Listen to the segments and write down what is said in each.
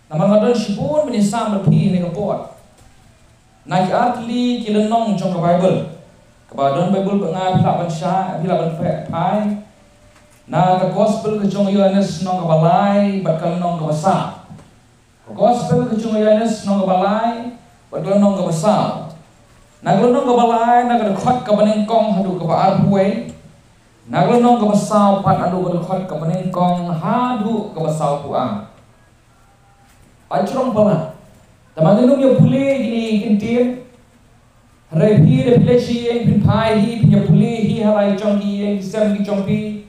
Naman ngadon sipun menyesam berpi ni kapot. Naki atli kilenong jong ke Bible. Kabadon Bible penga pila bansya, pila pai. Na ka gospel ke jong Yohanes nong kabalai, bakal nong kabasa. Gospel ke jong Yohanes nong kabalai, bakal nong kabasa. Na nong kabalai na ka khot ka banengkong hadu ka baar huwe. Na nong kabasa pat adu ka khot ka banengkong hadu ka basa puang. Ajrong pala. Tamanginum ya pule gini kintir. Repi de plechi yang pin pai hi pin ya pule hi halai jong hi yang sem gi jong pi.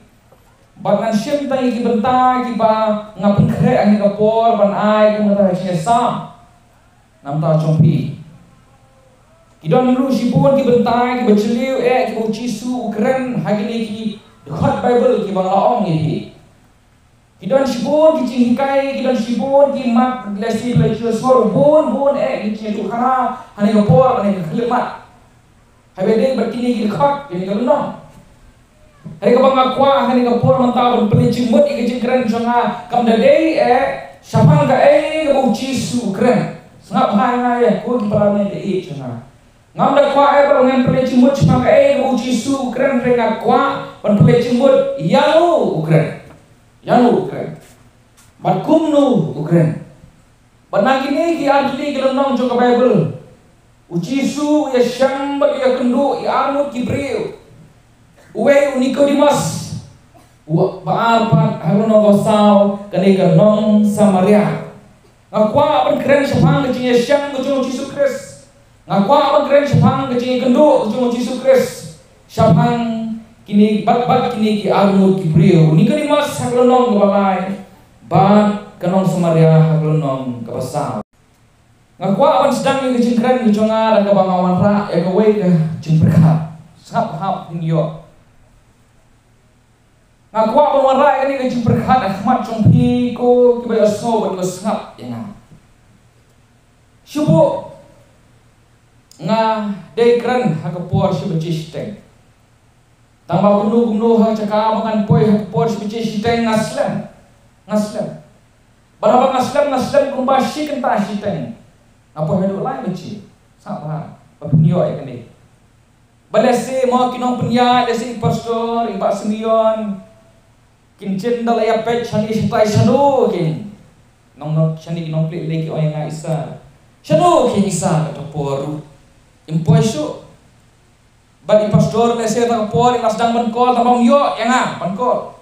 Bagan shem tai ki benta ki ba ngapin kre ang kapor ban ai ku ngata hi sam. Nam ta jong pi. Kidon ru sipun ki benta ki bachliu ki uchi su kren hagini ki khot Bible ki bang laong hi. Kidon sipun ki cingkai, kidon sipun ki mak lesi lesi sor bon ki tu khara hani kapor hani khlemat. Habede berkini ki khot ki kalunong. Hari ka bang akwa hani kapor mantau ben cimut ki cingkren jonga kam dei sapang ka ka uchi su kren. Ngap hai ngai ko ki parane dei jonga. Ngam da kwa ba ngan pen cimut sapang ka ka uchi su kren renga kwa ban pen cimut yalu kren. Yang Ukraine, batkumnu Ukraine. Banagini ki adli gelonong jong Bible. Ujisu ya syamba ya kendu ya anu kibriu. Uwe Nicodemus. Baar pat haluno gosau kani gelonong Samaria. Ngakwa ban keren syapang ke ya syam ke jong Yesus Kristus. Ngakwa ban keren syapang ke kendu ke jong Yesus Kristus. Syapang kini bat kini ki anu kibriu Nicodemus haglonong kabalai bat kanong Samaria haglonong kabasa ngakwa awan sedang ni kejengkren kejonga dan kabangawan ra kawe ke jengberkat sap hap hinyo ngakwa awan ra ni kejengberkat ahmat jongpi ko kibaya so bat ko sap yang syubu nga dekren hakapor syubajisteng tambah gumnu hang caka makan poi por spice siteng ngaslam baraba ngaslam kumba shiken ta siteng apa hedo lai beci sabha papinyo ai kene balese mo kinong punya desi pastor iba semion kincen dal ya pet chani sitai sanu kin nong chani kinong plek leki oi nga isa sanu kin isa ka poru impoisu bagi pastor lese tak por yang sedang menkol tambang yo yang menkol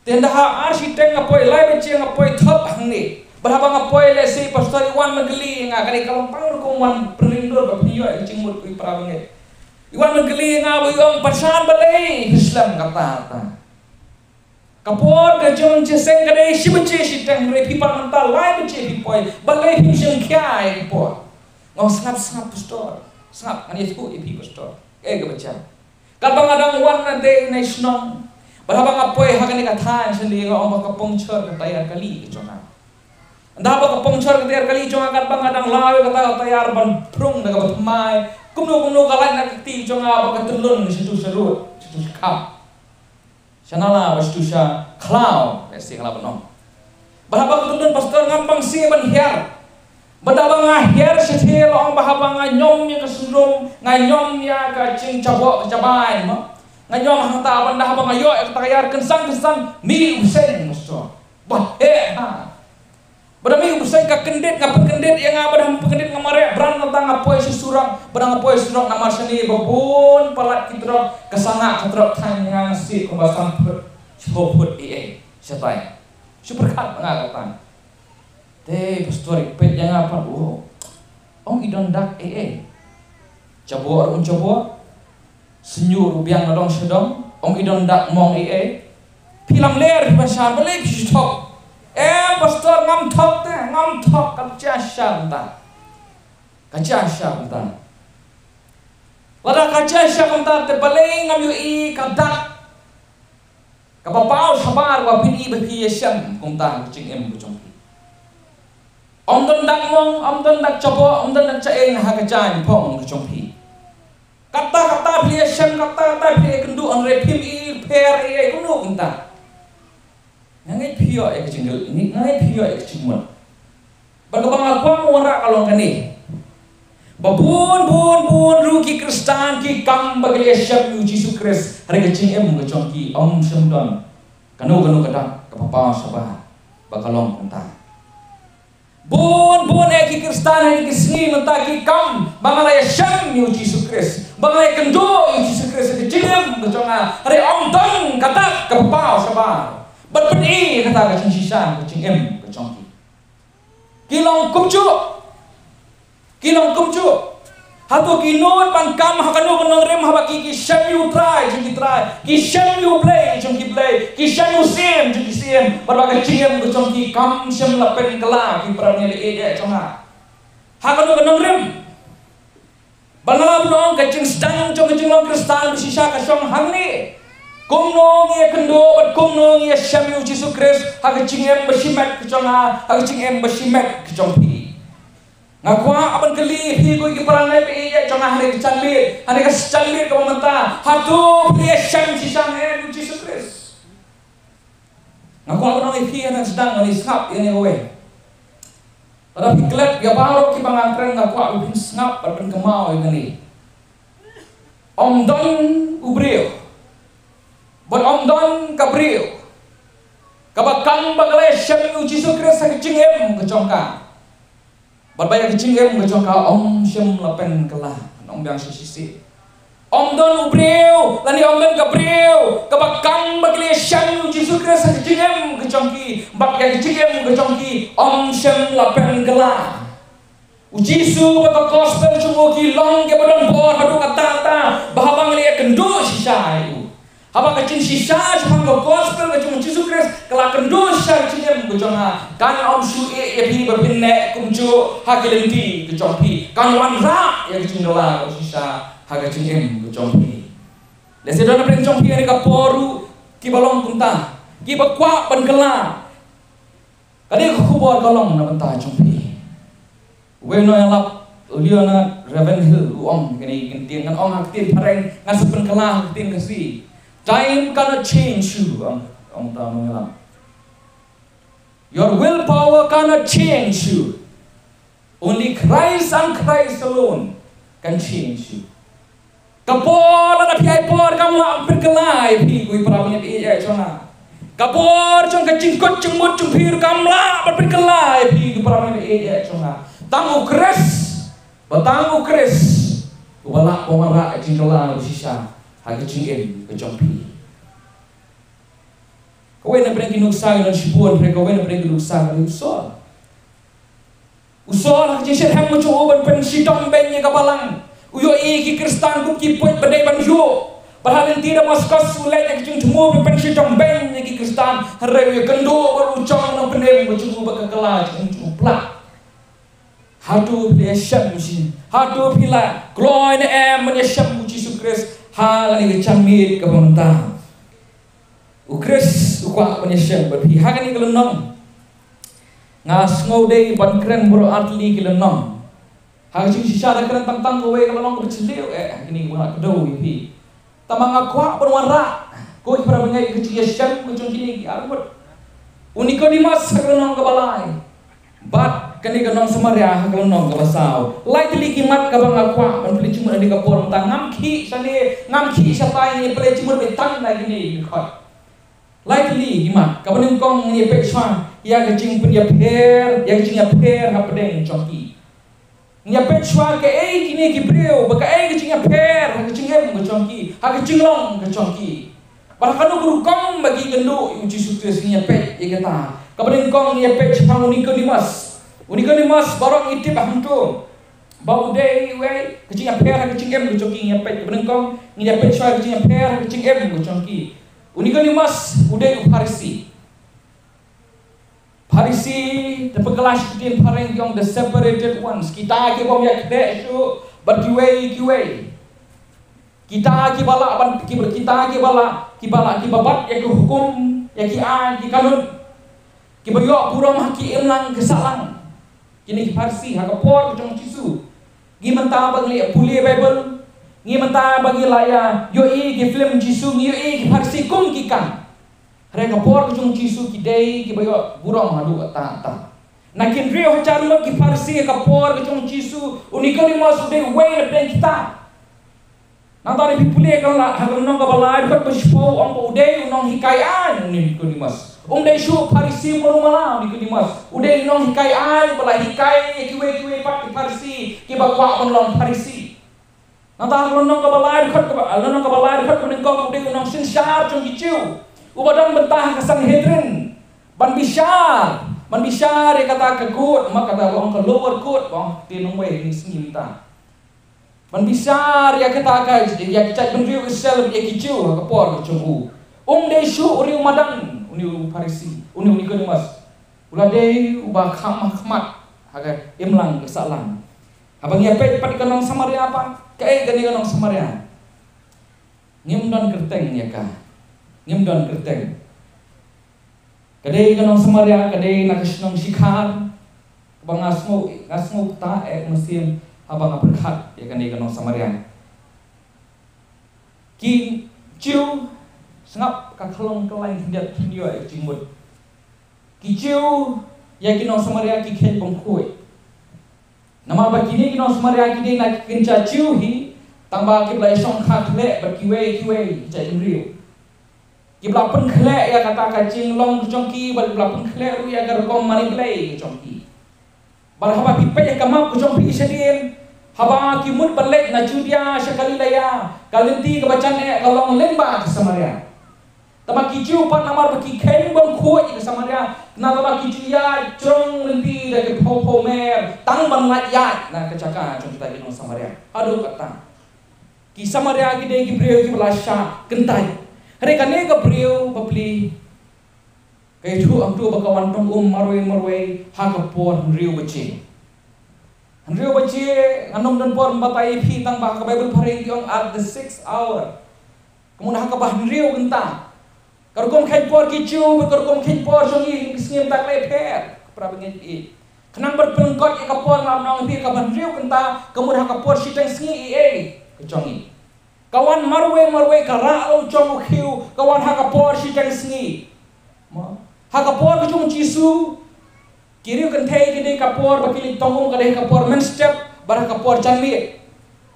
tenda ha arsitek ngapoi lai beci ngapoi thap hangni berapa ngapoi lese pastor iwan menggeli kali kalau pang ko wan perlindur bagi yo cingmut kui prabange iwan menggeli nga boyong persan balai Islam kata kapor ke jong jeseng kadai si beci siteng re pipa mental lai beci pipoi balai him sengkai por ngau sangap pastor sangap kan Yesus ipi pastor ke baca kalau ngadang wan nanti nasional berapa ngapoy hakan ikatan sendiri ngau ambak kapongcer ketayar kali jonga anda ambak kapongcer ketayar kali jonga kan ngadang lawe kata tayar ban prung daga batmai kumno kalan nak ti jonga ambak telun situ serut situ kap sanala situ sa klau lesi kala benom berapa telun pastor ngampang si ban hiar badabang akhir setel orang bahabang nganyomnya kesundung nganyomnya ke cing cabok kecabai nganyom hangta banda habang ayo ketayar kensang mi useng musto bah bada mi useng ka kendit ngapun kendit yang bada kendit ngamare bran tentang ngapoi susurang bada ngapoi surang nama seni babun palat kitrok kesanga kitrok tanyang si kumbasan put setai superkat ngakatan te pastor pet yang apa ong idon dak coba orang coba senyur biang nodong sedong ong idon dak mong film ler pasal balik stop pastor ngam tok kaca syanta lada kaca syanta te balik ngam yu kadak kapapau sabar wa pini bagi yesam kumta cing bucong om don dak mong om don dak coba om don dak caeng hakajan pong bucong pi kata beli yesam kata beli kendu on repim per kundu kumta ngai pio ya kecinggal ini ngai pio ya kecingmal bagabang aku wara kalong kani babun ruki Kristan ki kam bagai Yesus Yesus Kristus hari kecing ngecong ki om semdon kanu kadang kapapa sabah bakalong kentang bun ki Kristan hari kisngi mentah ki kam bangalay Yesus Yesus Kristus bangalay kendo Yesus Kristus kecing ngecong hari om don katak kapapa sabah berpedi kata kecing sisan kecing ngecong ki kilong kumcu hatu kinun pan kam hakanu kanong rem habaki ki shamiu try ki shamiu play ki shamiu sim berbagai cingem kecong ki kam sem lapen kela ki perannya le conga hakanu kanong rem balala blong kecing sedang kecing long Kristan bisisa kasong hangni kumno ngi kendo bat kumno ngi shamiu Yesus Kristus hakecingem besimet keconga hakecingem besimet kecong pi ngakwa aban keli hi ko ki parangai pe ya conga hari kecanglit hari kecanglit ko menta hatu pi sham sisang Yesus Kristus ngakwa aban hi ana sedang ni skap ini we pada piklet ya baro ki pangangkren ngakwa ubin skap ban kemau ini om don ubrio Bon om don Gabriel kabakang bagalay Yesus Kristus kecingem kecongka Berbaya kecingem kecongka om syem lapen kelah om biang sisi om don Gabriel lani om don Gabriel kabakang bagalay Yesus Kristus kecingem kecongki bakya kecingem kecongki om syem lapen kelah Ujisu bata gospel chungoki long ke badon bor hadu kata bahabang le kendo sisai haba kecing sisa cuma gospel kecing Yesus Kristus kelak kendo sisa kecingem keconga kan om su bi berpinnek kumcu hagelenti kecompi kan wan ra ya kecing dola sisa hagacingem kecompi lese dona pren compi ani kaporu ki balong kunta ki bakwa penkela kadi kubor kolong na benta compi weno yang lap uliona Ravenhill uong kini kintin kan ong haktin pareng ngas penkela haktin kasi time cannot change you. Ang tanong lang. Your willpower cannot change you. Only Christ and Christ alone can change you. Kapor na piyay por kamu ampir kelai pi kui parabnya pi ya chona. Kapor chong kacingkot cengmut cengpir kamla ampir kelai pi kui parabnya pi ya chona. Tangu Kris, wala pomara cingkala sisa. Hagi cingem kecompi. Kau na pernah kinuksa dan sibuan mereka kau na pernah kinuksa dan usol hagi cingem hem mencoba pen sidang benye kapalang. Uyo iki Kristan ku ki poit badai banjo. Padahal tidak maskas sulit yang cing cemu pen sidang benye ki Kristan harewe kendo berucang na penem mencoba bakakala cing plak. Hadu dia syam musi. Hadu pila glory na men syam Yesus Kristus. Hal ni kecamit ke pemerintah. Ukris ukwa penyesian berpihak ni kelenong. Ngas ngode ban keren bro atli kelenong. Hal sing sisa ada keren tentang kowe kelenong kecil ini gua kedau ipi. Tamang akwa penwara. Kowe para bengai keciyesian kucung kini ki arbut. Uniko dimas kelenong ke balai. Bat kani kanong samaria kanong kabasao likely kimat kabang akwa man peli cuma di kapor tang ngamki sapai ni peli cuma betang lagi ni khot likely kimat kabaning kong ni pechwa ya kecing punya per ya kecing ya per hapdeng chongki ni pechwa ke kini kibreu baka kecing ya per kecing em chongki kecing long chongki para kanu kurukong bagi gendo Yesus Kristus ni pech ya kata kabaning kong ni pech panguniko dimas Unika ni mas barang itip hamtu. Bau day we kecing per kecing em kecongki ngepet benengkong ngepet soal kecing per kecing em kecongki. Unika ni mas udah Parisi. Terpegelas ketin pareng yang the separated ones. Kita ki bom ya kede su berkiwei. Kita ki bala ki babat ya ki hukum ya ki an ki kanun. Ki beryok burung haki emlang kesalang. Kini Parsi hakapor kecong cisu. Ngi mentah bagi puli Bible. Ngi mentah bagi laya. Yoi ki film cisu. Yoi ki Parsi kum kikan. Hari kapor kejung Jisu kidei kibayo burong hadu ta. Nakin rio hajarma ki Farisi kapor kejung Jisu unikoni mas udah way na kita. Nantari pipule kalau hagar nong kabalai kat berspo ang udah nong hikayaan unikoni mas. Dai shu Farisi marumala unikoni mas. Udah nong hikayaan bala hikay kiwe pat Farisi kibakwa nong Farisi. Nantari nong kabalai kat menengkau udah nong sinsar cung kicau. Ubadan bentah ke Sanhedrin ban bishar ya kata ke good mak kata bang ke lower court bang tinong way ni singinta ban bishar ya kata ka ya kicai benriu sel ya kicau ke por ke chungu dai shu uri umadan uni Farisi uni Nikodemus ulade ubah khmat haga imlang kesalang abang ya pet pat kanong Samaria apa kai gani kanong Samaria ngimdan kerteng ya ka ngimdan kerteng kadai kanong Samaria kadai nakasnong sikhar bang ngasmo ta musim abang berkat ya kadai kanong Samaria ki ciu sengap kakalong kelain hendak video jimut ki ciu ya kanong Samaria ki ken bangkui nama bagini kanong Samaria ki dei nak kenca ciu hi tambah ki blai song khak le berkiwe jai riu Kibla pun khlek ya kata kacing long kejongki bal kibla pun khlek ru ya gar kom mani play kejongki bal haba pipet ya kamap kejongki sedin haba kimut balek na judia sekali laya kalinti kebacan kalong lemba ke Samaria tama kiju pat namar baki ken bang kuat ke Samaria na tama kiju ya jong lenti da ke popo mer tang ban lat na kecaka jong kita di Samaria aduh kata ki Samaria ki de ki breu ki belasya kentai hari kane ka breu papli kay tu ang tu bakawan tong marwe ha ka por riu bace anom dan por batai phi tang ba ka Bible pareng yong at the 6th hour kemun ha ka bah riu genta karkom khay por ki chu karkom khay por jongi kisngim tak le pher pra bengen i kenang berpengkot ka por lam nong phi ka bah riu genta kemun ha ka por siteng sngi i kecongi kawan marwe karao chong khiu kawan hakapor si kan sngi hakapor ke chung Jisu kiriu kan thei ke de kapor bakili tongom ka de kapor men step bar kapor chanmi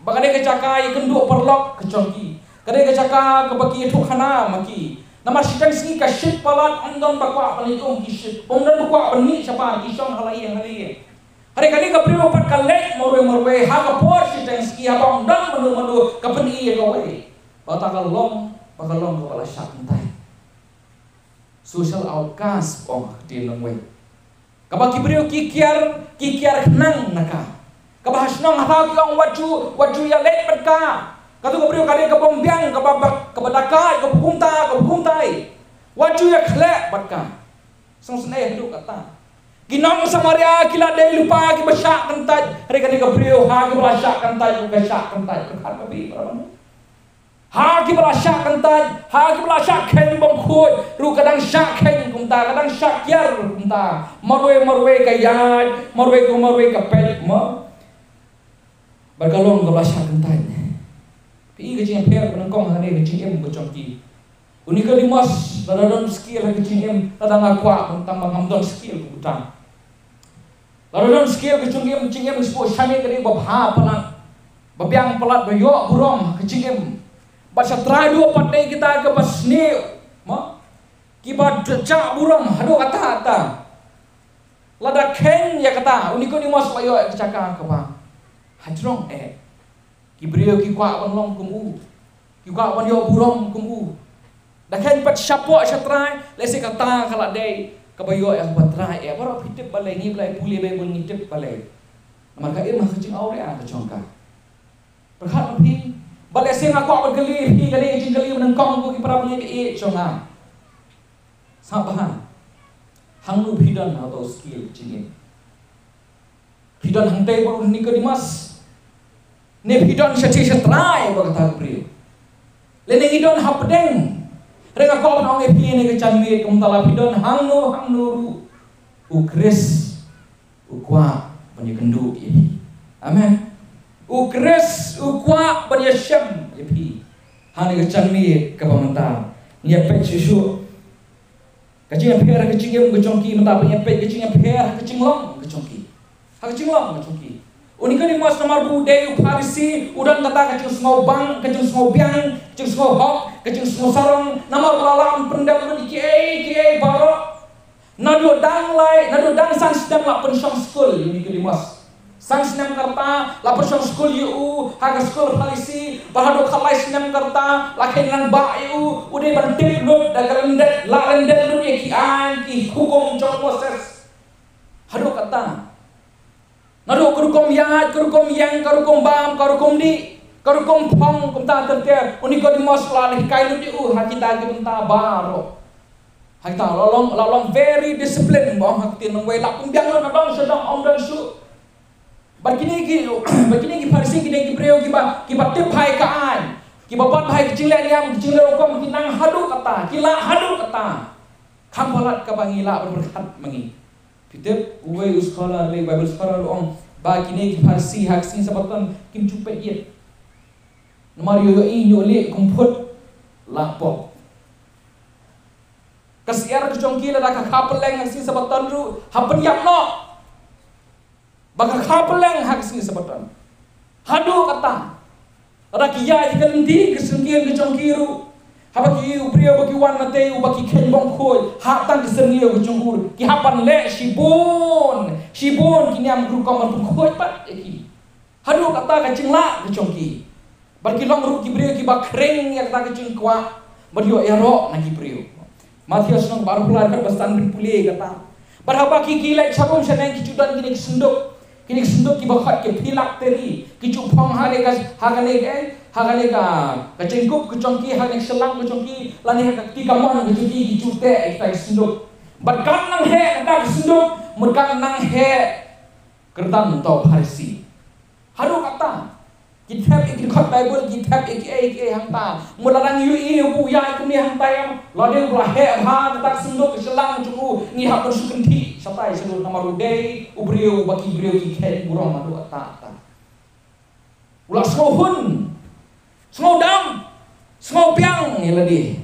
bakade ke caka ikan du perlok ke chongki kade ke caka ke baki thu khana maki namar si kan sngi ka ship palat andon bakwa palitung ki ship ongdan bakwa bani sapa ki song halai hari kali ka primo pat kalek morwe ha ka por si tengski ha bang dan manu ka peni ye gawe bata kalong ka bala syak entai social outcast di longwe ka ba kibriu kikiar nang naka ka bahas nong ha ki ong waju ya let berka ka tu ka priu kali ka bombyang ka babak ka badakai ka bukumtai waju ya khlek berka song sene hidup kata Ginong Samaria kila day lupa ki basyak kentaj hari kani ka priyo ha ki basyak kentaj ka syak kentaj ka kabi parang ha ki basyak kentaj ha ki basyak ken bong khoi ru kadang syak ken kumta kadang syak yar kumta marwe ka yaj marwe ka pet ma berkalong ka basyak kentaj pi ka jing per penangkong hari ka jing bocongki unika limas dadon skill ka jing kadang akwa tentang mangamdon skill utang Lalu skill kecungim cingim sepo shani kali babha pelat babyang pelat bayok burong kecingim baca try dua patai kita ke pasni ma kibat cak burong hadu kata lada ken ya kata uniko ni mas bayo caka ke ba hajrong kibrio ki kwa long kumu ki kwa yo burong kumu dah ken pat syapo syatrai lesi kata kala day kabayo yang batrai baru hitip balai ni balai puli balai ngitip balai maka mah kecing aure kecongka perhat pi balai sing aku bergeli pi kali jing kali menengkong ku ki para pengi conga sabahan hanglu bidan atau skill cingin bidan hang tei baru Nikodemus ne bidan setrai berkata beliau leneng idon hapdeng Rega kau nong epi ni kecamit kumtala pidon hangnu ukris ukwa penyekendu epi amen ukris ukwa penyesyam epi hani kecamit ke pementar ni pet susu Kacing per kacing em kecongki mata penyepet kacing per kacing long kecongki. Kacing long kecongki. Unika di mas nomor budaya Parisi udang kata kacing semua bang, kacing semua biang, kacing semua hok, kacing semua sarong, nomor lalam pendam di kiai baru. Nado dang sang sedang lapan sang school unika di mas. Sang senam karta lapan sang school yu haga school Parisi bahado kalai senam karta lakai nang ba yu udah bantik lut dagalendet lalendet lut ki hukum jong Moses. Hado kata Nado karukom yat, karukom yang, karukom bam, karukom di, karukom pong, kumta tertiar. Unik di masla ni kayu di hakita kita baro. Hakita lalong very disciplined bang hakti nang way lapung biang lo nadong sedang om dan su. Begini Parisi kini preo kiba tip hai kaan, kiba bat hai kecilan yang kecilan hukum kinang hadu kata, kila hadu kata. Kambalat kabangila berberkat mengi. Pitep uwe sekolah le Bible sekolah lo bagi ni Parisi haksin sabatan kim cupet yet. Nomor yo inyo le kumput lapok. Kasiar kecongki la ka kapeleng haksin sabatan ru hapen yak no. Baka kapeleng haksin sabatan. Hadu kata. Rakia ikalenti kesengkian kecongki ru. Habaki uprio baki wan nate ubaki kenbong khoi hatan kesengio kecongkur ki hapan le shibun kini am guru kamar pun khoi pat eki hadu kata kacing la kecongki barki long ru ki brio ki bakreng yang kata kacing kwa bario ero na ki brio Matius nong baru keluar kan bastan pule kata barhabaki ki le charum seneng ki cudan kini senduk ki bakhat ki pilak teri ki cupong hare hagale ka kacengkup kecongki hagale selang kecongki lani hakti kamon kecongki gicute kita senduk berkan nang he kata senduk merkan nang he kertan to Parisi haru kata kitab iki khat Bible kitab iki hangta mularang yu bu ya kuni hangta yang lade bla he ha kata senduk selang cuku ni hak bersukenti sampai seluruh nama rudei ubrio baki brio ki khen burong madu ta ulah sohun Semua dam, semua piang ni lagi.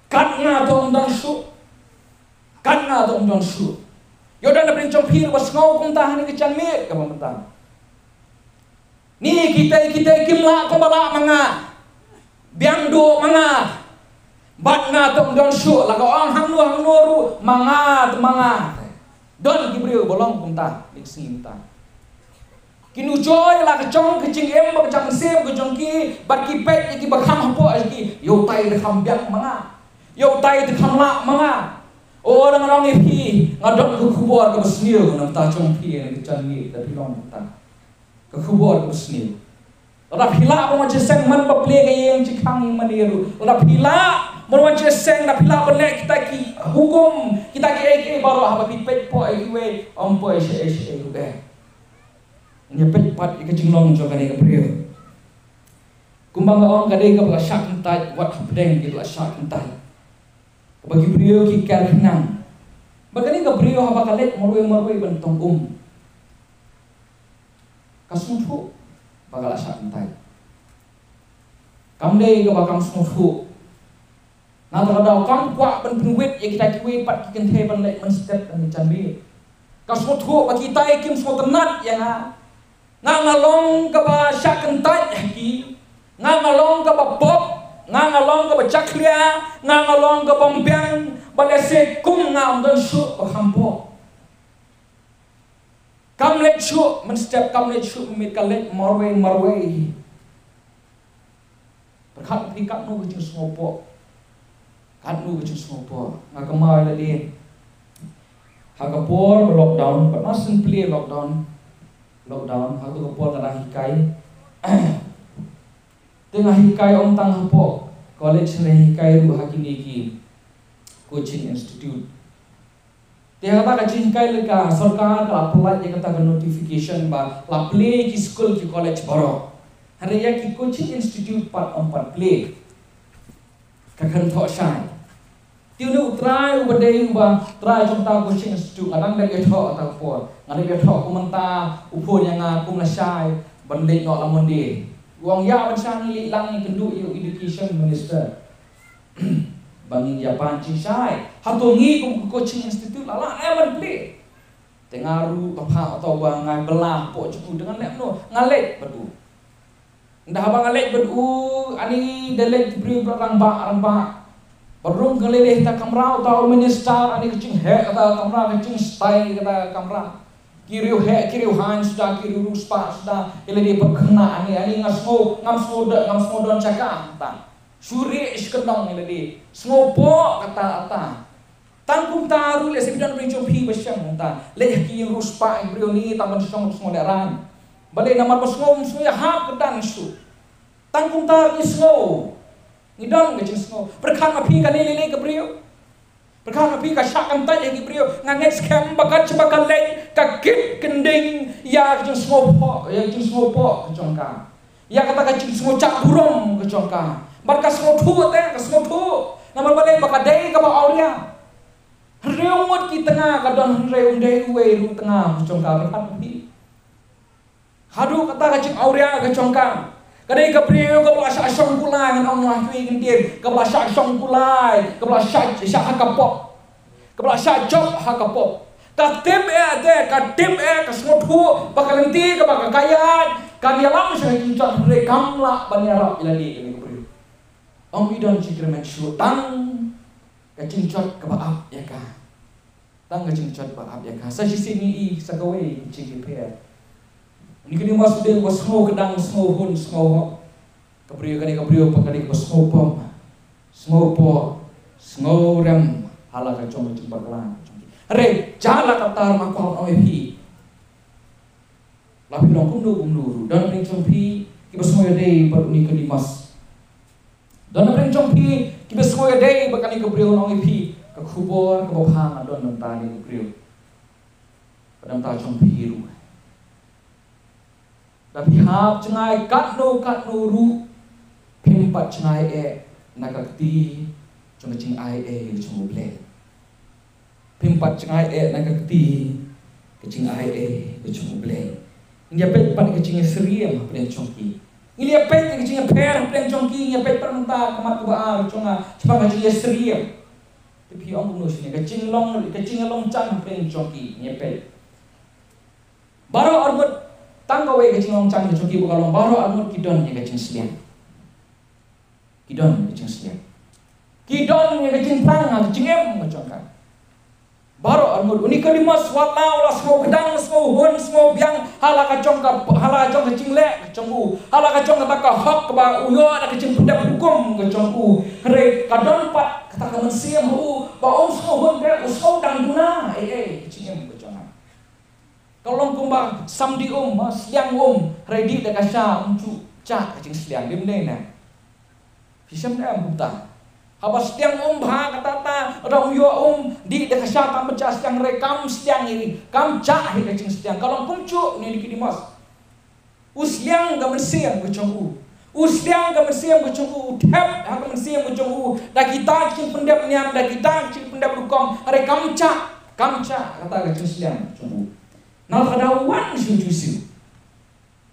Kan ngah tong su. Yodan na princong pir bas ngau kung tahan ni kechan mir kamu mentang. Ni kita kimla ko bala mga biang do mga bat nga tong don su laga ang hang noru mga. Don gibriu bolong kung ta mixing ta. Kinujoy la kecong kecing em ba kecang sem kecong ki barki pet ki bakham hapo ki yo tai de kham biak manga yo tai de kham la manga orang ipi ngadon ku kubor ke besnil nam ta chong pi ni kecang ni da pilong ta ke kubor ke besnil ora pila ba ma jeseng man ba ple ke yang cikang maniru ora pila mo jeseng da pila bele kita ki hukum kita ki baru ha pi pet po ai we om po e be nyepet pat ikacing long jo kane kaprio kumbang ong kade ka ba syak entai wat hapdeng gitu syak entai bagi brio ki karnang bagani ka brio haba kalet morwe bentong kasuthu bagala syak entai kamde ka bakang suthu na ta kam kwa ben penwit ya kita kiwe pat ki kenthe ban lek men step an chanbi kasuthu bagi tai kim sotenat ya ngalong ka ba syakentaj ki ngalong ka ba bob ngalong ka ba chaklia ngalong ka bombyang balese kum ngam dan su hampo kamlet su men step kamlet su mit kalet marwe berkat pikat nu ke smopo kan nu ke smopo ngakamai la di hagapor lockdown but not simply lockdown hatu kapol kana hikai tengah hikai om tang hapo college re hikai ru hakini ki coaching institute te hata ka hikai le ka sarkar ka apply je kata ka notification ba la play ki school ki college baro hare ya ki coaching institute pat play ka kan tho shai tiu nu try ubadei uba try trong ta coaching institute adang da ge tho ta po ngani be tho kumanta upon yang kum la shai bandit no lamon di wong ya ban sang li lang ni kendu education minister bangin Japan cincai hatungi coaching institute lala eman beli tengaru atau bangai belah po cukup dengan lepno ngalek bedu ndah abang ngalek bedu ani delek beri berang ba perung keleleh ta kamera atau minister ani kecing he kata kamera kecing style kata kamera kiriu he kiriu han sudah kiriu ruspa sudah ele dia berkena ani ngasmo don cakap ta suri iskenong ele dia smopo kata ata tangkum taru le sebidan brinjom pi besyang ta le ki ruspa ibrio ni taman song daran balik nama pasngom suya hap kedan su tangkum tar isno ngidon ke isno perkan api kan lele ke brio perkan api ka syakan taj ke brio nganget scam bakat cebakan le kakit kending ya ke smopo ya ke smopo ke jongka ya kata ke smopo cak burung ke jongka barkas smopo te ke smopo nama balik bakadai ke ba aulia reumut ki tengah kadon reum dei we tengah jongka perkan api hadu kata kacing aurea ke congkang kadai ke priyo ke belah syong kulai ngan Allah kui gentir ke belah syong kulai ke belah syak hakapop ke belah syak job hakapop katip ke semutu bakalenti ke bakal kayat kan yalam syang cincot rekam lah banyarap iladi ke priyo om idon cikremen syutang ke cincot ke baap ya ka tang ke cincot baap ya ka sa sisi ni sagawe cikipet ni kini mas de was snow kedang snow hun snow kabriyo pakani ke snow pom snow rem hala ka chong baklan re jala katar makon oepi lapi long kumdu dan pring chompi ki basmoy day par uni kini mas dan pring chompi ki basmoy day bakani kabriyo oepi ka khubor ka bopha don tani kabriyo padam ta chompi hiru tapi hap cengai katno ru pimpat cengai nakakti cing ai cing ble pimpat cengai nakakti cing ai cing ble ini pet pat cing seriam plen chongki ini pet cing per plen chongki ini pet permenta kamat ba chonga cepat cing seriam tapi ong nus ni cing long cang plen chongki ini pet baru arbut tangga we kecing long cang coki bukalong baru almut kidon ye kecing sliang kidon ye kecing tang kecing em ngocongkan baru almut uni kalimas watau la semua kedang semua hun semua biang hala kacong kecing le kacong u hala kacong kata ka hak ba uyo ada kecing pendap hukum kacong u re kadon pat kata ka mensiam u ba semua hun ke usau dang guna kecing em kalau kumbang samdi siang ready dah kasar untuk cak kacing siang dim deh na pisam dah buta habis siang bah kata orang yo di dah kasar tak pecah siang rekam siang ini kam cak hi kacing siang kalau kumcu ni dikit mas usiang gamen siang kecong usiang gamen siang kecong tap gamen siang kecong dah kita cing pendap niam dah kita cing pendap rukom rekam cak kata kacing siang kecong nak ada wan suci.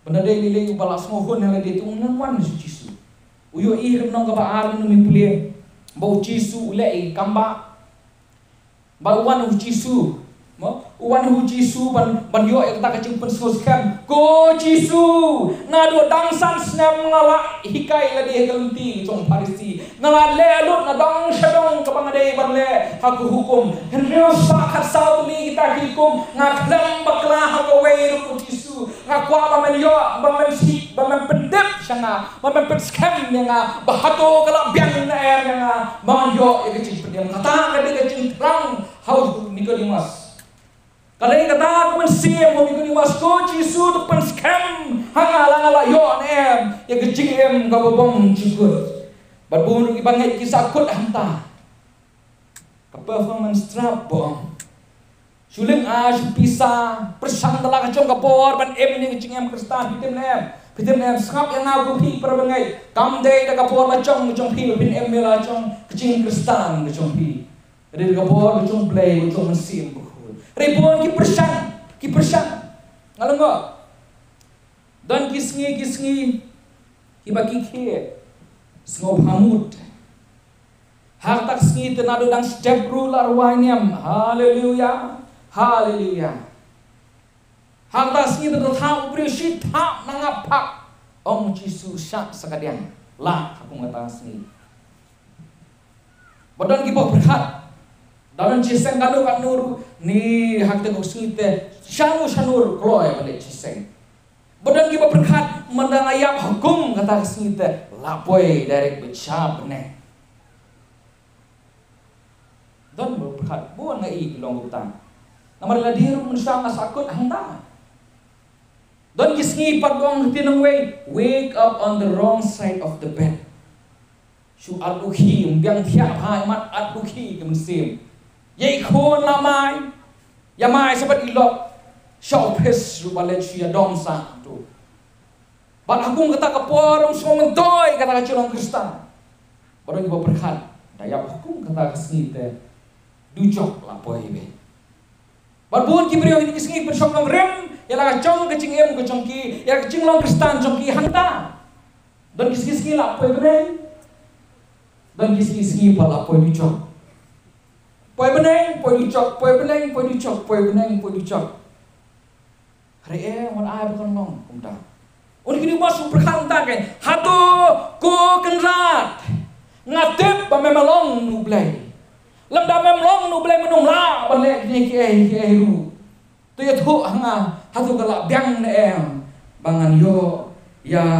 Benda dia nilai balak semua pun yang dia tu wan suci. Uyo ihrim nong kebaar minum impulih. Bau cisu ulai kamba. Bau wan cisu. Wan cisu ban yo yang tak kecil pun soskan. Go cisu. Ngadu dangsan snap ngala hikai lagi gelenti cong parisi. Ngala lelut nadang sedong kebangadai barle haku hukum. Henrio sakat saut ni kita hukum ngaklam baklah haku weiru cisu. Ngakwa bamen yo bamen si bamen pendep sana bamen penskam yang bahato kalau biang na yang bamen yo yang kecil pendem kata kada kecil terang haus Nikodimas. Kalau yang kata aku mensiam Nikodimas ko cisu tu penskam hangala yo nem yang kecil em kabobong cukur. Berburu banget kisah kut hanta. Performance trap bong. Suling supisa persang telah kacung kapor ban em ni kecing em kristan pitem nem skap yang aku pi perbangai kam dei da kapor lacong pi bin em lacong kecing kristan kacung pi dari kapor kacung play kacung mesim buhul ribon ki persang ngalenggo dan kisngi ki bagi ke sngop hamut Hak tak sengi tenado dang step rule arwaniam. Haleluya. Haleluya. Hak tak sengi tenado thang uprisi thang nangapak. Om Jisu syak sekadian. Lah aku ngatang sengi. Badan kita berkat. Dalam ciseng kalau kat nur ni hak tengok sengi te shanur kloy balik ciseng. Badan kita berkat mendangayap hukum kata sengi te lapoi direct becap ne. Dan berkat buan ngai long utang. Namar ladir manusia ngasakut handa. Dan kisngi pagong tinang wake up on the wrong side of the bed. Su aluhi biang tiap hai mat aluhi kemensim. Yai kon lamai. Yamai sabat ilok. Syau pes rubalet syia domsa tu. Bat agung kata kaporong semua mentoi kata kacilong Kristen. Baru ibu berkat. Daya hukum kata kesngi te. Dujok lapoi be. Barbun ki beriau ini kisngi bersong long rem. Yalah kacong kecing em kacong ki. Yalah kecing long Kristen cong ki hanta. Dan kisngi lapoi beneng. Dan kisngi lapoi dujok. Poi beneng, poi dujok, poi beneng, poi dujok, poi beneng, poi dujok. Hari wan ai bukan long kumta. Uni kini masuk berkat kan. Hatu ko kenrat. Ngatip ba memelong nublai. Lemda memelong nublai menumla balik ni ke ru. Tu ya tu hanga hatu galak biang ne em. Bangan yo ya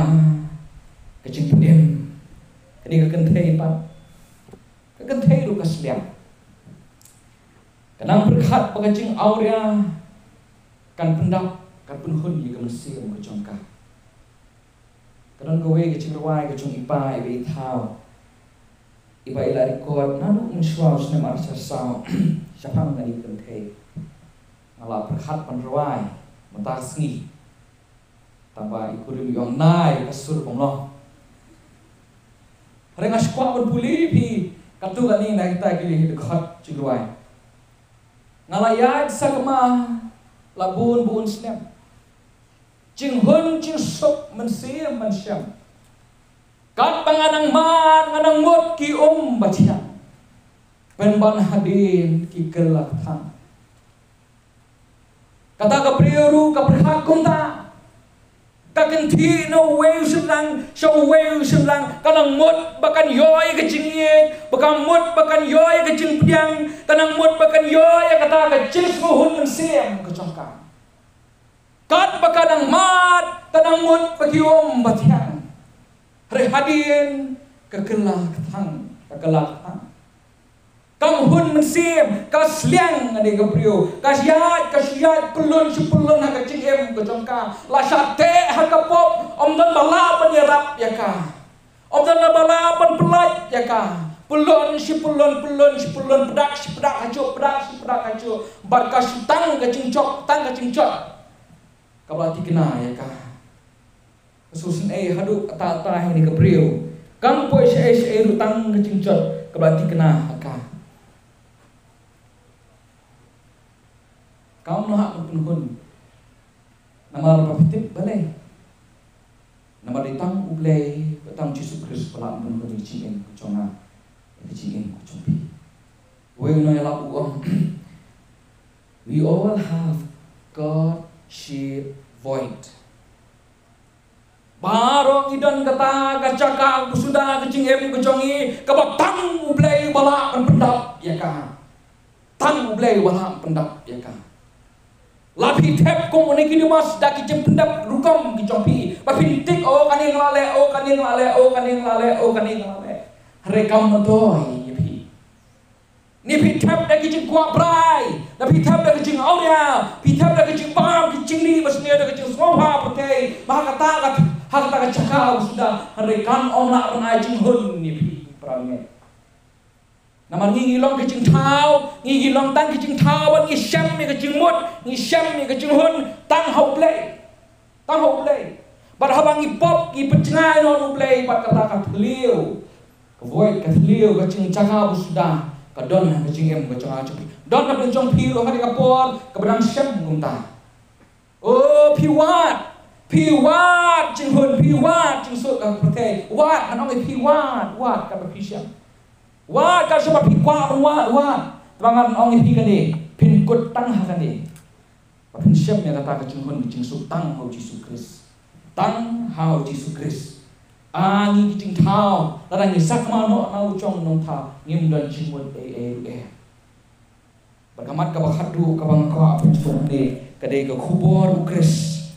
kecing pudem. Kini ke kentai pa. Ke kentai ru kasliam. Kenang berkat pagacing aurea kan pendap kan penhun ye kemensi ke jongka. Kenang kowe kecing ruai kecing ipa ibe thao. Iba ila record nanu menswa sne mar sasau. Syapang ngani kentai. Ngala berkat penruai mentak sengi. Tambah ikurim yong nai kasur pomlo. Rengas kwa berpuli pi katu kani na kita kili dekat ciluai. Ngalayat sakma labun bun snap. Jing hun jing sok mensim mensyam. Kat panganang man nganang mut ki batian. Penban hadin ki gelak thang. Kata ka priyoru ka berhakum ta. Kakenti no way sedang show way sedang kanang mut bakan yoy kecingit bakan mut bakan yoy kecing piang kanang mut bakan yoy kata kecil suhun mensiam kecongkang kat bakanang mat kanang mut bagiom batiang rehadin kegelak thang Kang hun mensim kasliang ade gaprio kasyat pelun sepulun ha kecing em kecongka la sate ha kapop omdan bala penyerap ya ka omdan bala penpelat ya ka pelun sepulun pedak hacu barkas tang kecing cok kabati kena ya ka kesusun hadu ta ini gaprio kang poi se rutang kecing cok kabati kena ka kaum nak penhun nama rapitip balai nama ditang ublai betang Yesus Kristus pelak penhun dicingin kuconga dicingin kucompi we know la uang we all have God shaped void barong idan kata kacaka sudah kecingin kucongi kabatang ublai balak pendap ya ka tang ublai balak pendap ya ka Lapi tep kong uniki dimas daki jempendap rukam kicompi. Papi tik kaning lale Rekam notoi yepi. Nipi tep daki jeng kuak brai. Lapi tep daki jeng audia. Pi tep daki jeng bam kicing li basnia daki jeng sopa putih. Maha kata cakau sudah. Rekam onak penai jeng hun yepi perangai. Nama ngi long kecing thao, ngi long tang kecing thao, ban ngi syam ni kecing mut, ngi syam ni kecing hun, tang hau play. Bar habang ngi pop, ngi pencengai non play, bat kata kat liu. Kevoid kat liu kecing cakap sudah, kadon kecing em kecing acupi. Don na bencong piru hari kapor, kebenang syam ngumta. Oh piwat cing hun, piwat cing suk kat pertai. Wat anong piwat, wat kat syam. Wat ka suma pikwa wat tangan ong ipi kan ni pin kut tang kan ni pin siap ni kata kacung hon kacung su tang hau Yesus Kristus tang hau Yesus Kristus angi kicing thao ladang ni sak ma no nau chong nong tha ngim dan chimut berkamat ka bakhadu ka bang ka apun chun ni kadai ka khubor Kristus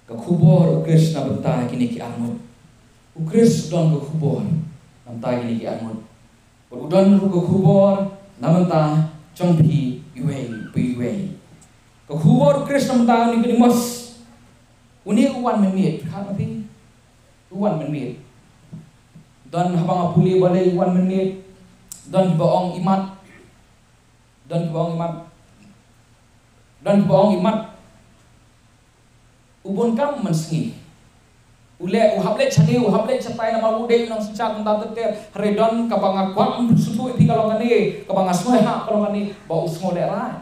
ka khubor Kristus na benta kini ki amut Kristus don ka khubor namta kini ki amut udon ru ka khubor namanta chongpi iwe ka khubor Kristus namta ni kini mas uni uwan menit khat api uwan menit dan habang apuli balai uwan menit dan baong imat dan baong imat ubon kam mensengi ule uhable chatai nama ude nang sicha kunta tete redon kabanga kwak susu ipi kalongan ni kabanga soha kalongan ni bau smole rai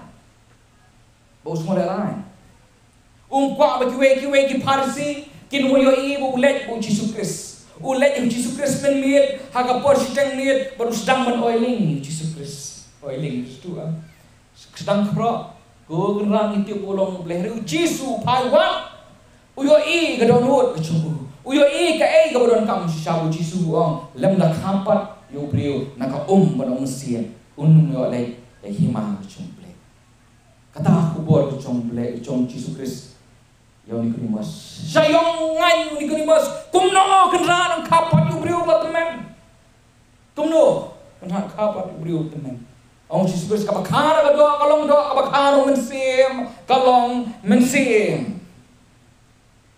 kwa kiwe ki parsi kin moyo i bu ule bu Yesus Kristus ule Yesus Kristus men miet haga por siteng miet baru sedang men oiling Yesus Kristus oiling itu sedang kro go gerang itu bolong blehru Yesus paiwa uyo i gadonut kecubu uyo i ka ei ka bodon kam shabu Yesus ong lem da kampat yo brio naka banong mesia yo le hima kecumble kata kubor kecumble Yesus Kristus yo Nikodemus sayong ngan Nikodemus kumno kenran kapat yo brio temen kumno kenran kapat yo brio temen Ông Yesus Kristus kabakana ka doa kalong doa kabakana mensim kalong mensim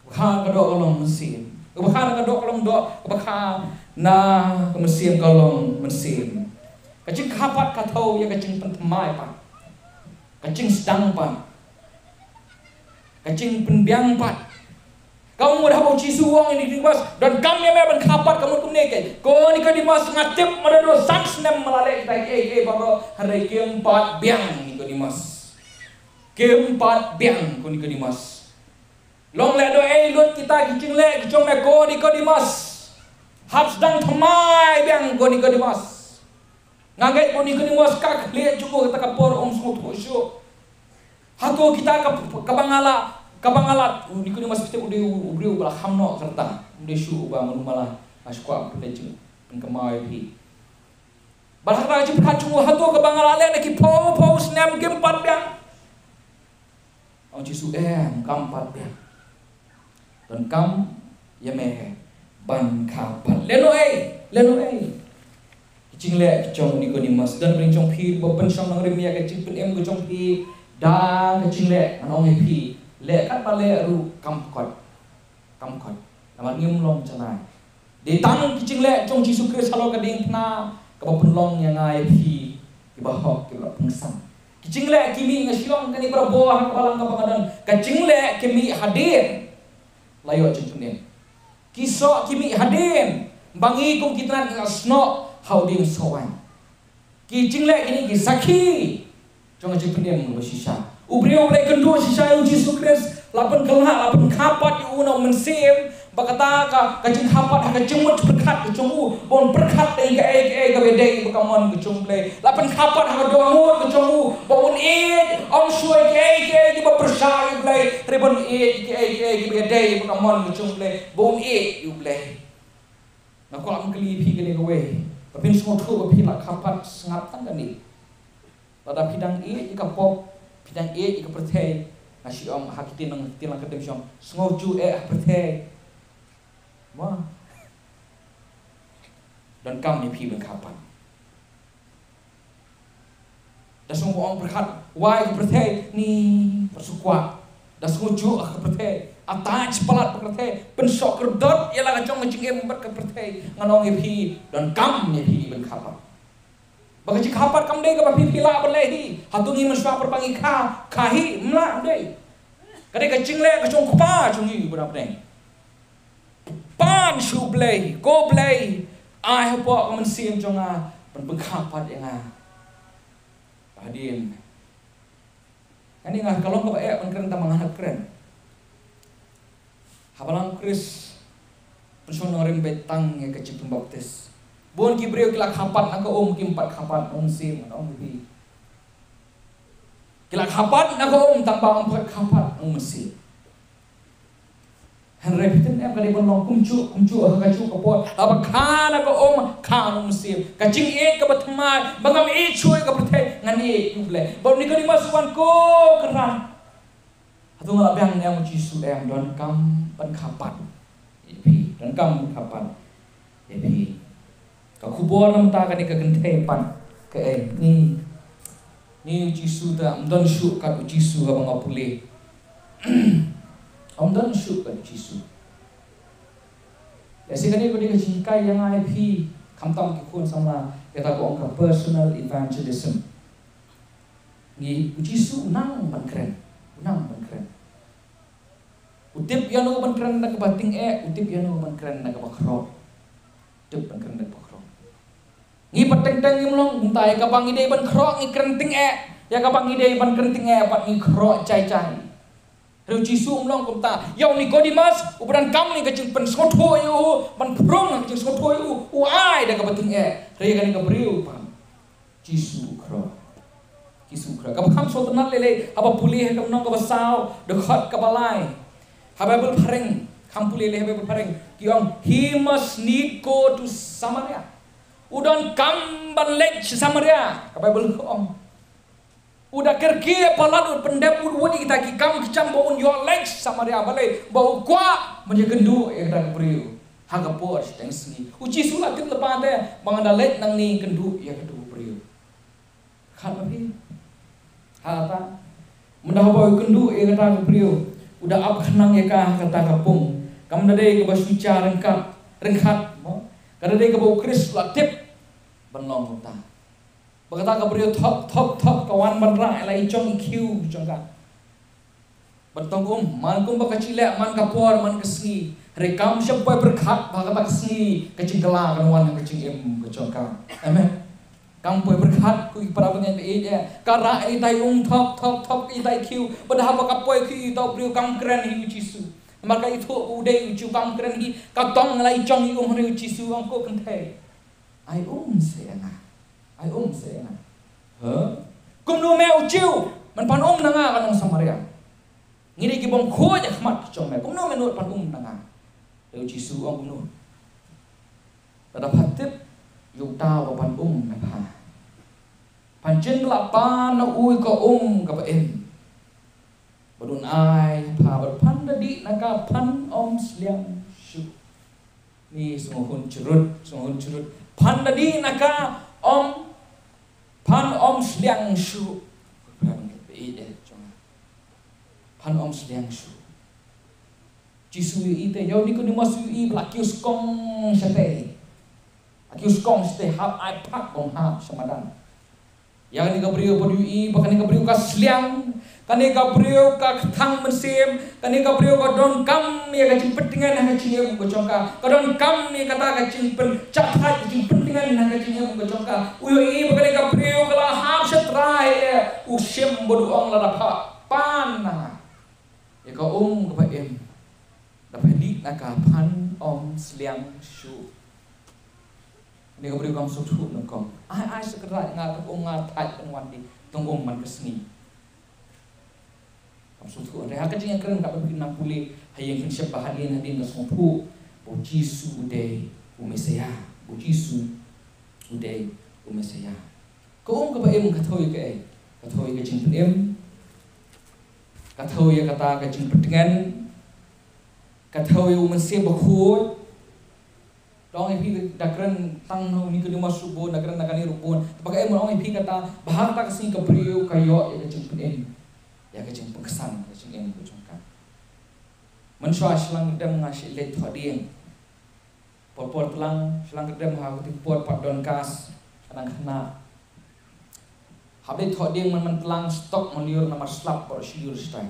kabakana ka doa kalong mensim kabakana ka doa kalong doa kabakana na mensim kalong mensim kacing kapat katau ya kacing pentemai pa kacing sedang pa kacing penbiang pa kamu mudah mau Yesus wong ini Nikodemus dan kami yang kapat kamu kumneke ko Nikodemus ngatip madado sans nem malale tai baro hari keempat biang Nikodemus keempat biang ko Nikodemus long le do lut kita kicing le kicong me ko Nikodemus hab sedang thamai biang ko Nikodemus ngagai ko Nikodemus kak le cukup kata kapor smut khusyu hako kita kabangalat Nikodemus piste ubriu bala hamno kerta ude shu ba manumala askwa pudejing pengkemai pi balakra ji phachu hato kabangala le ki po snem gempat biang ang Yesus kampat biang dan kam yame ban kapat leno kicing le kicong Nikodemus dan bring chong pi bo pen song nang remia kicing pen go chong pi dan kicing le anong pi le kat pale ru kamkot naman ngim long chanai de tang kicing le chong Yesus Kristus halo kading na kabapun long yang ngai pi ibahok ki la pungsam kicing le kimi ngasilong kani praboh ha kabalang kabangadan kicing le kimi hadir layo cengpunin kiso kimi hadir bangi kung kitran ngasno hauding sowan kicing le kini kisaki chong cengpunin bersisa Ubriu boleh kendua sisa Yesus Kristus lapan kelak lapan kapat iuna mensim bakata kacing kapat kacimut berkat kecungu bon berkat ka bedai bekamon kecumble lapan kapat donut kecungu bon ong suai ke di bersai blai ribon ke bedai bekamon kecumble bon you blai nak kolam keli pi kene kowe tapi semua tu pi lak kapat sengat kan ni pada bidang jika pop Pidang ika pertei nasi om hakitin nang tilang kedem siom sengoju pertei wah dan kami pi bengkapan dan semua orang berkat wah ika pertei ni persukwa dan sengoju ika pertei ataj pelat pertei pensok kerdot ialah kacong ngecing ber pertei nganong pi dan kami pi bengkapan Bagaji kapat kam dei ka pipila berlehi hatungi menswa perpangi kahi mla dei kadai kacing le kacung kupa cungi berapa dei pan shu blei go blei ai hapo mensim jonga penbengkapat yang hadin ani ngah kalong ka keren tamangan keren habalang Kris pensonorin betang ya kecil pembaptis Bon Gabriel kila kapat nak kimpat kapat sim pi. Kila kapat nak tambah empat kapat sim. Henry Peter em kali long kumcu kacu kapot apa kana ka sim kacing ka batmai bangam cuy ka prete ngani yuble bon ni kali masukan ko keran atau ngalap yang Yesus em don kam pan kapat epi don kam kapat epi ka kubor nam ta kani ka genthe pan ka ni Yesus ta don shu ka Yesus ka bang apule Ông dan syuk kat Yesus. Ya sekali ko di kay yang ai phi kamtam ki kun sama kita ko ang personal evangelism. Ni Yesus unang ban keren. Utip yan ban keren na kabating utip yan ban keren na kabakro. Utip ban keren na kabakro. Ngi pateng-teng imlong untay kabang ide ban kro ngi krenting ya kabang ide ban krenting pat ngi kro cai-cai. Reu Yesus mlong kumta yau Nikodemus ubran kam ni kacing pen sotho yu ban prong kacing sotho yu ai da kabating re kan ka briu pam Yesus kro ka kam so tenal lele apa pulih ka nong ka basau dekat ka balai ha Bible pareng kam pulih le Bible pareng kiong he must need go to Samaria udon kam ban lek Samaria ka Bible ko udah kerja palat pendep wudi kita kikam kicam bau your legs Samaria balai bau kuat menjagendu kita beriu haga por tensi uci sulat tit lepas teh manganda lek nang ni kendu ya kendu beriu kan tapi hata mendah bau kendu ya kata beriu udah ab kenang ya kata kapung kam dade ke basuca rengkat kada dade ke bau kris latip benong ta Bagata ka beriu top kawan bandra elai chong IQ chong ka. Bentong man baka cilek man kapor man kesni. Rekam siapa berkat bagata kesni kecing kela kan kecing kecong ka. Amen. Kampoi berkat ku para pengen be ya. Kara itai top itai Q. Padahal kapoi ki tau beriu kam keren hi Yesus. Maka itu udai ucu kam keren hi katong elai chong hi Yesus angko kenthe. Ai seana. Ai seana. Kum no meu chiu man pan nanga kanong Samaria. Ngiri ki bom ko ja khmat chong me kum no menut pan nanga. Deu Yesus ang no. Tada phatip yu tao pan me pha. Pan chen la pan na ui ko ka ba em. Badun ai pha bad pan da di naka pan sliang shu. Ni sunghun churut pan da di naka pan sliang shu pan sliang shu Yesus ite yau ni kuni masu blakius kong sate akius kong sate hap ai pak bong hap samadan yang ni kabriu podu bahkan ni kabriu ka sliang kani kabriu ka thang mensim kani kabriu ka don kam ya ka cimpetingan ha cingem ko chongka ka don kam ni kata ka cimpen cakhat cimpetingan ha cingem ko chongka uyo bahkan ni kabriu kala hap setrai usim bodu ong la dapha pan na ya ka ka em dapat di naka pan sliang shu ni kabriu kam sutu nongkom ai sekerat ngak ngatai penwan di tunggung man kesni Maksudku, reha kecing yang keren kapal bikin pulih hayang kinsya bahagian hadin kasumpu bo Yesus uday umesaya bo Yesus uday umesaya kau ka ba em kathoy ka kathoy ka jing em kathoy kata ka jing petengan kathoy umesaya bakhuy dong ipi dakran tang ni ke masuk bo dakran nakani rupon pakai em dong ipi kata bahar ta kasing ka priyo kayo ya jing em ya kecing pengkesan kecing yang kucungkan mensua selang gedem ngasih let hadieng por telang selang gedem hakuti por padon kas kadang kena habis hadieng man telang stok meliur nama slap por siur stai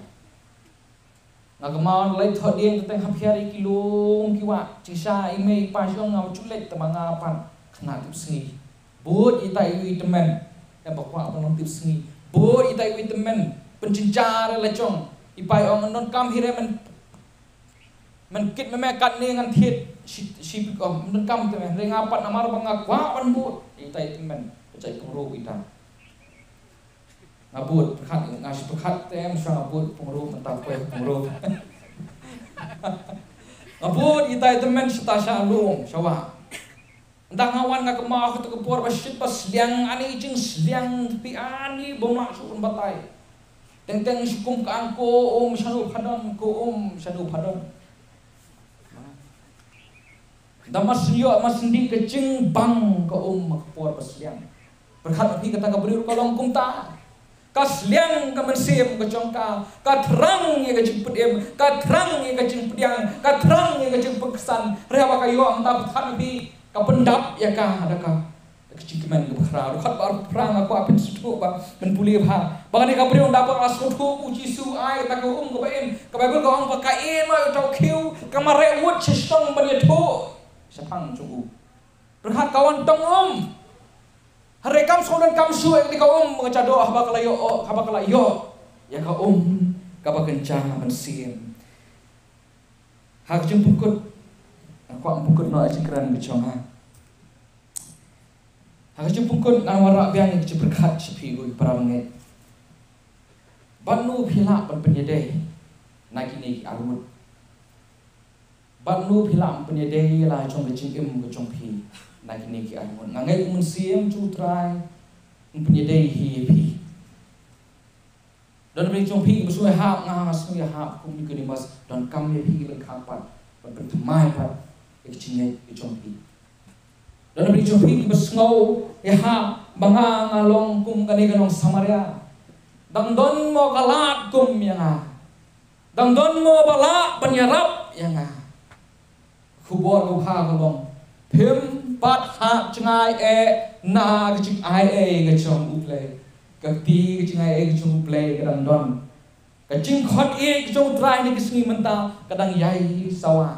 ngagamawan let hadieng teteng hapiari kilung kiwa cisa ime pasong ngau culet temangapan kena tip sengi bud itai wi temen ya bakwa apa tip sengi bud itai wi temen pencincar lecong ipai ong non kam hire men kit memekat ni ngan thit si mendengkam temen rengapat namar bangakwa banbut itai temen cai pengru ita ngabut perhat ngasih perhat tem sang ngabut pengru mentap kue pengru ngabut itai temen setasya lung syawa entah ngawan ngak kemau ke kepor basit pas liang ani jing liang pi ani bomak sun batai teng sukum ka angko sanu padon ko sanu padon damas yo mas ndi kecing bang ko makpor pasliang berkat api kata kabri kolong kumta kasliang ka mensim ka jongka ka terang ye ka jemput em ka terang ye ka jemput yang ka terang ye ka jemput kesan rewa kayo ang dapat api ka pendap ya ka adakah kecikiman ke berkhara kat bar perang aku apin sudu ba menpuli ba bangani kabri on dapat asudu uji su ai ta ko ko bain ka bible ko ang pakain ma tau kiu kamare wut sistong bani tu sepang cukup berhat kawan tong hari kam sodan kam suek di kau mengecado haba kalayo ya kau kaba kencang mensim hak jempukut aku ampukut no ajikran biconga hak jempukut nang warak biang yang berkat sepi gue para menget banu phila ban penyedai nagini armut banu philam penyedai la chong kecing im ke chong phi nagini ki armut nangai unsiem cutrai penyedai hi phi dan beri chong phi besui hap ngas ya hap kum ni mas dan kam ye phi le kapat ban pertemai pat kecing ke chong phi dan beri chong phi besngau ya hap banga ngalong kum kani kanong samaria dang don mo galat kum yang dang don mo bala penyarap yang kubor ko ha kalong phim pat ha chngai na ke ching ai ke chong uple ka ti ke ching ai ke chong uple kadang don ka ching khot ke chong trai ni ke singi menta kadang yai sawa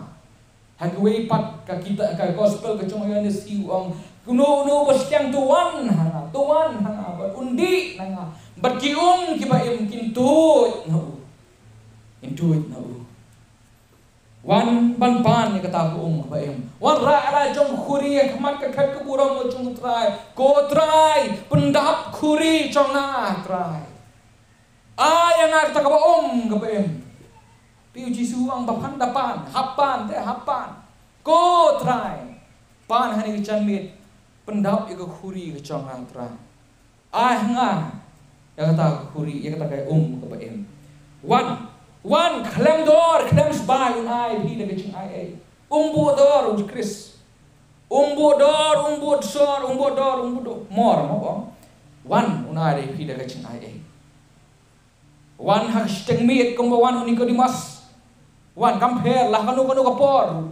ha ke pat ka kita ka gospel ke chong yan si ong kuno bas yang tuan ha ba undi nanga bat ki ki ba im kintut no intuit no wan ban ban ni kata ko ba em wan ra ala jong khuri khamat ka khat ka burong mo chung trai ko trai pendap khuri chong na trai yang kata ka ba em piu jisu ang bapan dapan hapan ko trai pan hani chan mit pendap iko khuri ka chong na trai nga yang kata khuri yang kata ka ba em wan klem dor klem sbai un ai bi de kecing ai umbu dor un kris umbu dor mor mo wan un ai bi de kecing ai wan hak steng miet kum wan uni ko dimas wan kamper lah kanu kapor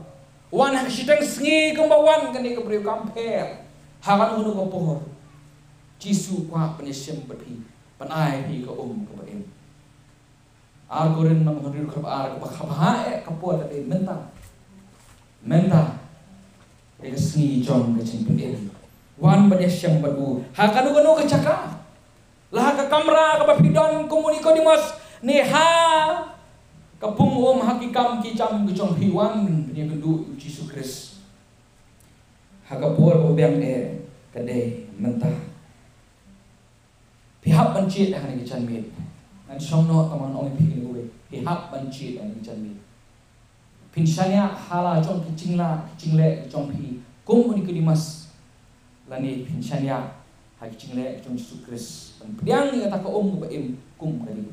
wan hak steng sngi kum wan kani ko priu kamper ha kanu kapor jisu kwa penyem berpi pan ai bi ko ba em Argorin menghadir ke bakhabae kapol tadi menta dia seni jong ke cimpin wan badyam badu hakanu ke caka lah ke kamera ke bapidon komuniko dimas neha kapung hakikam kicam ke jong hiwan dia gendu Yesus Kristus hakapol obeng kade menta pihak pencit yang ni canmit dan somno teman orang pikir gue pihak benci dan janji pinsanya hala jong kecingla jong pi kum ni dimas lani pinsanya ha kecingla jong Yesus Kristus dan pedang ni kata ko ba im kum kali